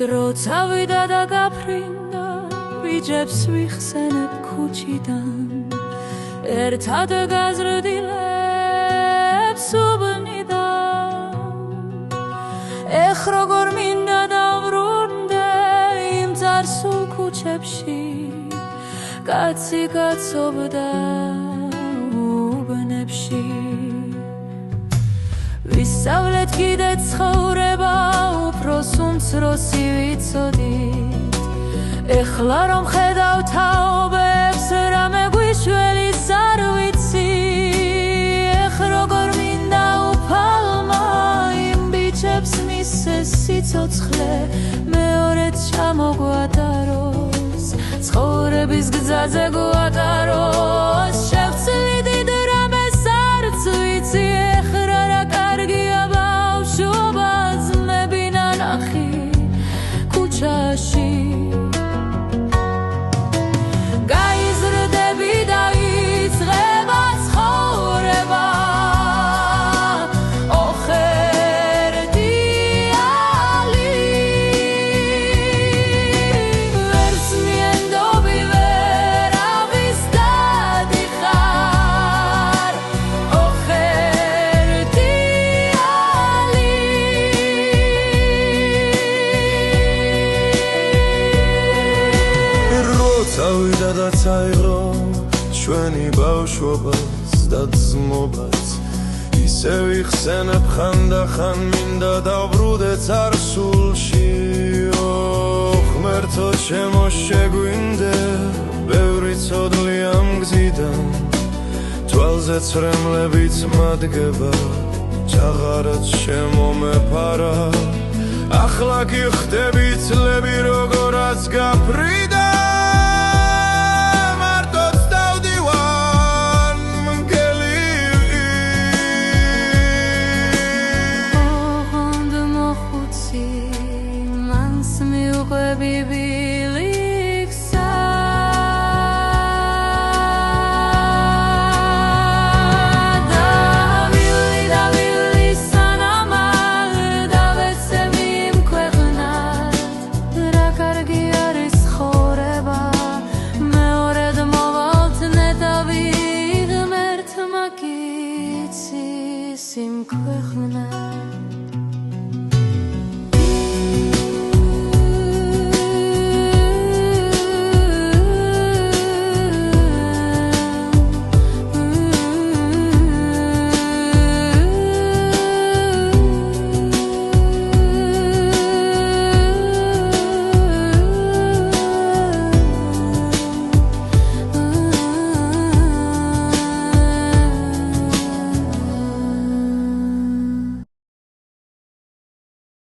დრო წავიდა და გაფრინდა ბიჭებს ვიხსენებ ქუჩიდან ერთად გაზრდილებს უბნიდან ეხ როგორ მინდა დავბრუნდე იმ წარსულ ქუჩებში კაცი კაცობდა უბნებში ვისწავლეთ კიდე ცხოვრება უფრო სუნცროსი ვიცოდით ეხლა რომ ხედავ თაობებს რამე გვიშველის არ ვიცი ეხ როგორ მინდა უფალმა იმ ბიჭებს მისცეს სიცოცხლე მეორეც ჩამოგვატაროს ცხოვრების გზაზე გვატაროს შევცლი დიდ რამეს არც ვიცი ეხ რა კარგია ბავშვობა ძმები ნანახი ქუჩაში წავიდა და წაიღო ჩვენი ბავშვობაც და ძმობაც ისე ვიხსენებ ხანდახან მინდა დავბრუნდე წარსულში ღმერთო ჩემო შეგვინდე ბევრი ცოდვი ამ გზიდან თვალზე ცრემლებიც მადგება ჩაღარაც შემომეფარა ახლა კი ხდები წლები როგორაც გაფრიდა Sim,